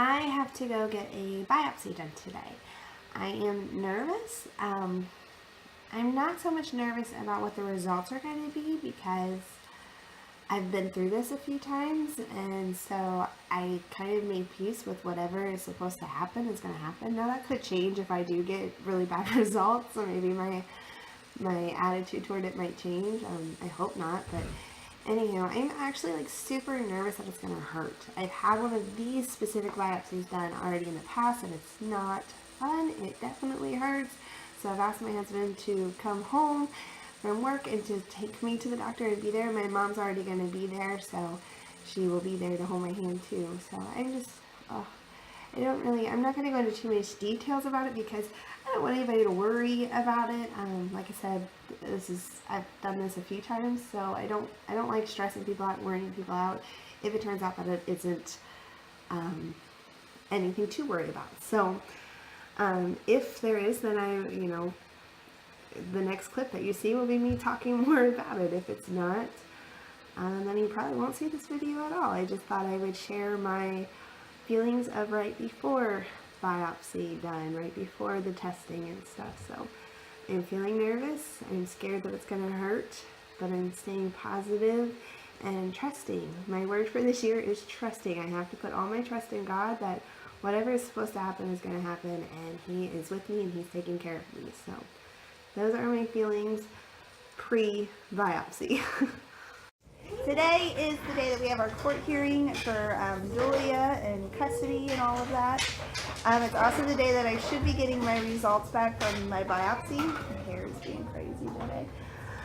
I have to go get a biopsy done today. I am nervous. I'm not so much nervous about what the results are going to be because I've been through this a few times, and so I kind of made peace with whatever is supposed to happen is going to happen. Now that could change if I do get really bad results, or maybe my attitude toward it might change. I hope not, but anyhow, I'm actually like super nervous that it's going to hurt. I've had one of these specific biopsies done already in the past, and it's not fun. It definitely hurts. So I've asked my husband to come home from work and to take me to the doctor and be there. My mom's already going to be there, so she will be there to hold my hand too. So I'm just, I'm not going to go into too much details about it because I don't want anybody to worry about it. Like I said, I've done this a few times, so I don't like stressing people out, worrying people out if it turns out that it isn't anything to worry about. So if there is, then the next clip that you see will be me talking more about it. If it's not, then you probably won't see this video at all. I just thought I would share my feelings of right before biopsy done, right before the testing and stuff. So I'm feeling nervous. I'm scared that it's going to hurt, but I'm staying positive and trusting. My word for this year is trusting. I have to put all my trust in God that whatever is supposed to happen is going to happen, and He is with me and He's taking care of me. So those are my feelings pre-biopsy. Today is the day that we have our court hearing for Julia and custody and all of that. It's also the day that I should be getting my results back from my biopsy. My hair is being crazy today.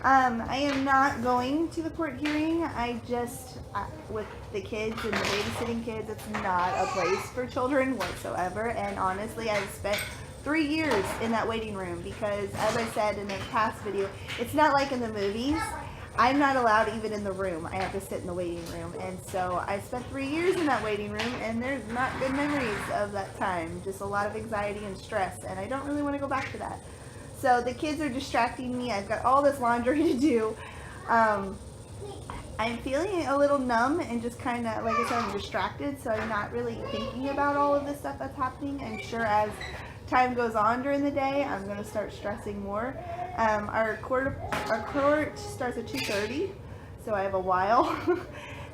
I am not going to the court hearing. With the kids and the babysitting kids, it's not a place for children whatsoever. And honestly, I've spent 3 years in that waiting room because, as I said in the past video, it's not like in the movies. I'm not allowed even in the room. I have to sit in the waiting room. And so I spent 3 years in that waiting room, and there's not good memories of that time. Just a lot of anxiety and stress, and I don't really want to go back to that. So the kids are distracting me. I've got all this laundry to do. I'm feeling a little numb and just kind of, like I said, I'm distracted, so I'm not really thinking about all of this stuff that's happening. I'm sure as time goes on during the day, I'm going to start stressing more. Our court starts at 2:30, so I have a while,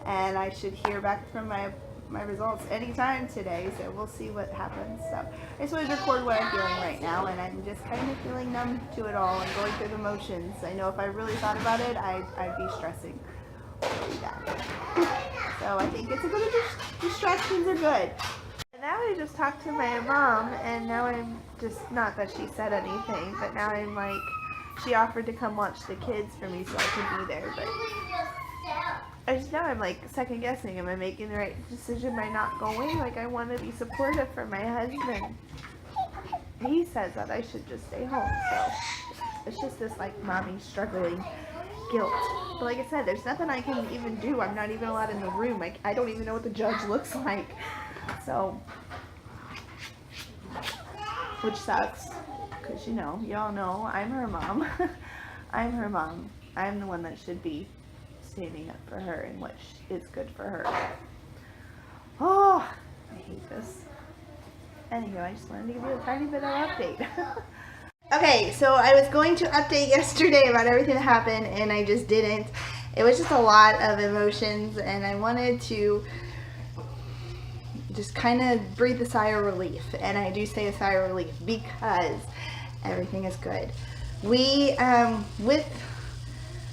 and I should hear back from my results anytime today, so we'll see what happens. So I just wanted to record what I'm feeling right now, and I'm just kind of feeling numb to it all and going through the motions. I know if I really thought about it, I'd be stressing really bad. So I think it's a good distractions are good. Now I just talked to my mom, and now I'm just, not that she said anything, but now I'm like, she offered to come watch the kids for me so I could be there, but I'm like second guessing, am I making the right decision by not going? Like, I want to be supportive for my husband. He says that I should just stay home, so it's just this like mommy struggling guilt. But like I said, there's nothing I can even do. I'm not even allowed in the room. I don't even know what the judge looks like. So, which sucks, because y'all know I'm her mom. I'm her mom. I'm the one that should be standing up for her and what is good for her. Oh, I hate this. Anyway, I just wanted to give you a tiny bit of an update. Okay, so I was going to update yesterday about everything that happened, and I just didn't. It was just a lot of emotions, and I wanted to just kind of breathe a sigh of relief. And I do say a sigh of relief because everything is good.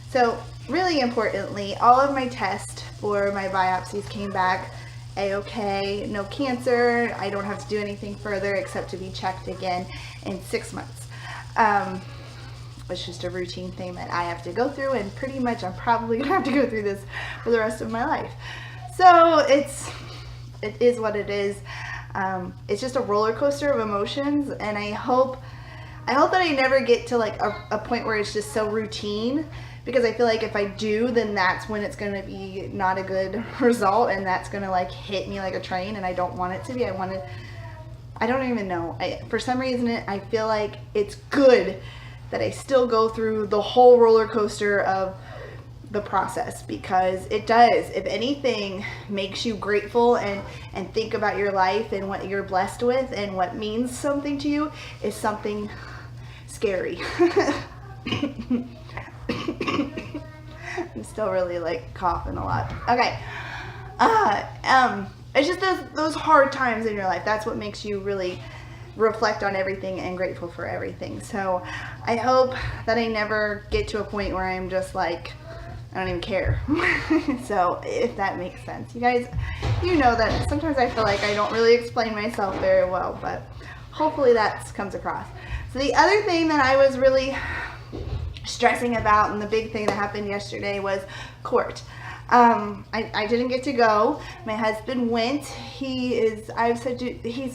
So really importantly, all of my tests for my biopsies came back a-okay, no cancer. I don't have to do anything further except to be checked again in 6 months. It's just a routine thing that I have to go through, and pretty much I'm probably gonna have to go through this for the rest of my life. So it is what it is. It's just a roller coaster of emotions, and I hope that I never get to like a point where it's just so routine, because I feel like if I do, then that's when it's going to be not a good result, and that's going to like hit me like a train, and I don't want it to be. I don't even know. For some reason, I feel like it's good that I still go through the whole roller coaster of the process, because it does. If anything makes you grateful and think about your life and what you're blessed with and what means something to you, is something scary. I'm still really like coughing a lot. Okay. It's just those hard times in your life. That's what makes you really reflect on everything and grateful for everything. So I hope that I never get to a point where I'm just like, I don't even care. So if that makes sense. You guys, you know that sometimes I feel like I don't really explain myself very well, but hopefully that comes across. So the other thing that I was really stressing about, and the big thing that happened yesterday, was court. I didn't get to go. My husband went. He's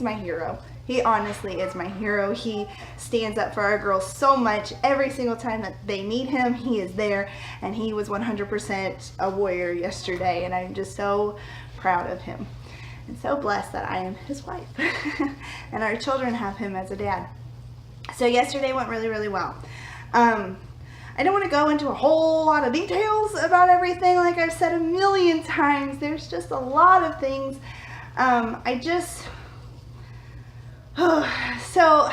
my hero. He honestly is my hero. He stands up for our girls so much. Every single time that they need him, he is there. And he was 100% a warrior yesterday. And I'm just so proud of him. And so blessed that I am his wife. And our children have him as a dad. So yesterday went really, really well. I don't want to go into a whole lot of details about everything. Like I've said a million times, there's just a lot of things. So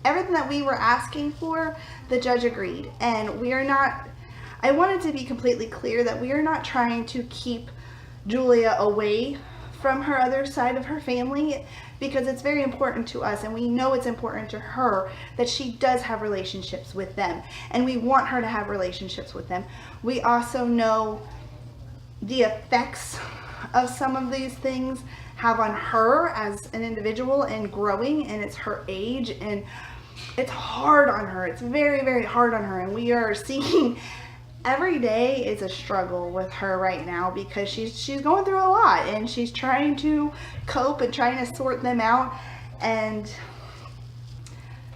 everything that we were asking for, the judge agreed. And I wanted to be completely clear that we are not trying to keep Julia away from her other side of her family, because it's very important to us, and we know it's important to her that she does have relationships with them, and we want her to have relationships with them. We also know the effects of some of these things have on her as an individual and growing, and it's her age, and it's hard on her. It's very, very hard on her, and we are seeing every day is a struggle with her right now, because she's going through a lot, and she's trying to cope and trying to sort them out. And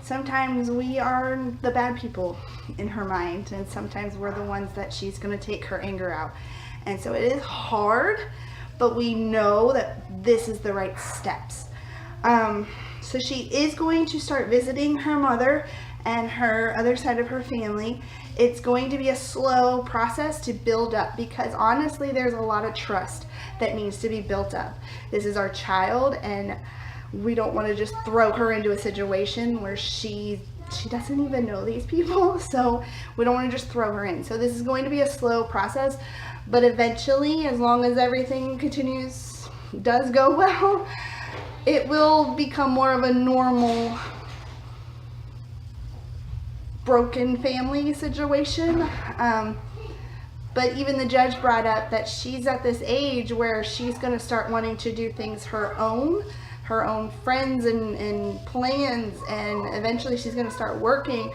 sometimes we are the bad people in her mind, and sometimes we're the ones that she's going to take her anger out. And so it is hard, but we know that this is the right steps. So she is going to start visiting her mother and her other side of her family. It's going to be a slow process to build up, because honestly, there's a lot of trust that needs to be built up. This is our child, and we don't want to just throw her into a situation where she doesn't even know these people. So we don't want to just throw her in. So this is going to be a slow process, but eventually, as long as everything does go well, it will become more of a normal broken family situation. But even the judge brought up that she's at this age where she's going to start wanting to do things her own friends and plans, and eventually she's going to start working,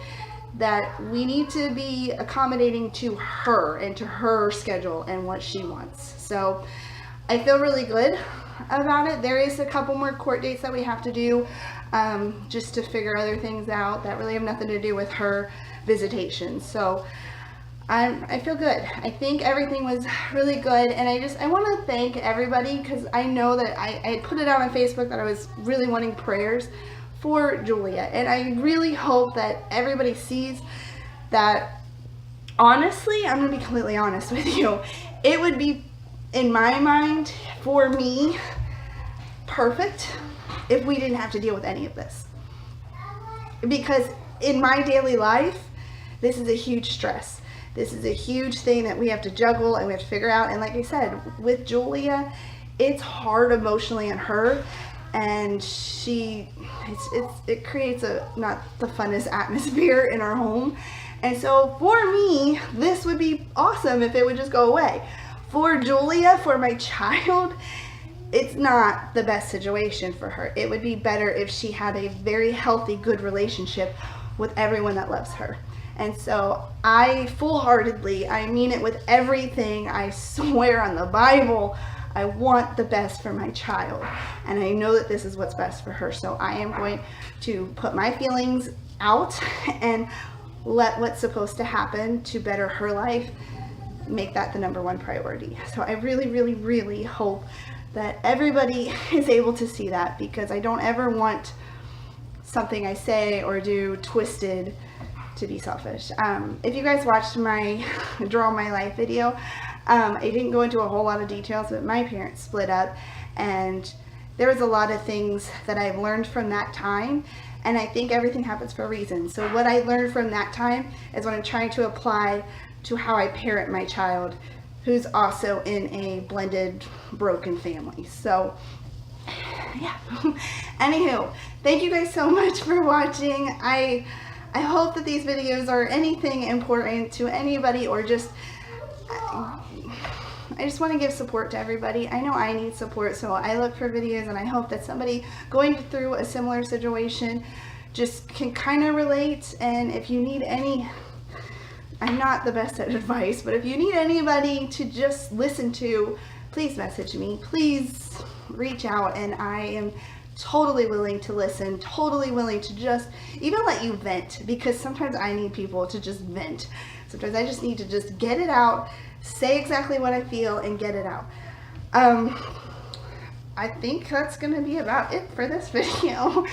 that we need to be accommodating to her and to her schedule and what she wants. So I feel really good about it. There is a couple more court dates that we have to do, just to figure other things out that really have nothing to do with her visitation. So I feel good. I think everything was really good, and I want to thank everybody, because I know that I put it out on Facebook that I was really wanting prayers for Julia, and I really hope that everybody sees that. Honestly, I'm going to be completely honest with you, it would be, in my mind, for me, perfect if we didn't have to deal with any of this. Because in my daily life, this is a huge stress. This is a huge thing that we have to juggle and we have to figure out. And like I said, with Julia, it's hard emotionally on her, and it creates not the funnest atmosphere in our home. And so for me, this would be awesome if it would just go away. For Julia, for my child, it's not the best situation for her. It would be better if she had a very healthy, good relationship with everyone that loves her. And so I full-heartedly, I mean it with everything, I swear on the Bible, I want the best for my child. And I know that this is what's best for her. So I am going to put my feelings out and let what's supposed to happen to better her life, make that the number one priority. So I really, really, really hope that everybody is able to see that, because I don't ever want something I say or do twisted to be selfish. If you guys watched my Draw My Life video, I didn't go into a whole lot of details, but my parents split up, and there was a lot of things that I've learned from that time, and I think everything happens for a reason. So what I learned from that time is what I'm trying to apply to how I parent my child, who's also in a blended, broken family. So yeah. Anywho, thank you guys so much for watching. I hope that these videos are anything important to anybody, or just I just want to give support to everybody. I know I need support, so I look for videos, and I hope that somebody going through a similar situation just can kind of relate. And if you need any, I'm not the best at advice, but if you need anybody to just listen to, please message me. Please reach out, and I am totally willing to listen, totally willing to just even let you vent, because sometimes I need people to just vent. Sometimes I just need to just get it out, say exactly what I feel, and get it out. I think that's gonna be about it for this video.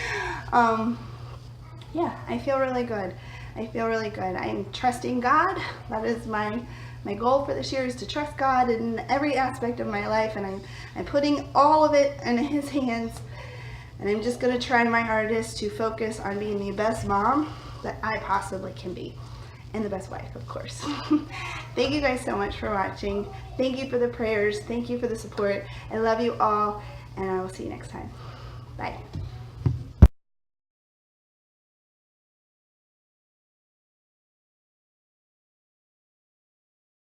Yeah, I feel really good. I feel really good. I'm trusting God. That is my goal for this year, is to trust God in every aspect of my life, and I'm putting all of it in His hands, and I'm just going to try my hardest to focus on being the best mom that I possibly can be, and the best wife, of course. Thank you guys so much for watching. Thank you for the prayers. Thank you for the support. I love you all, and I will see you next time. Bye.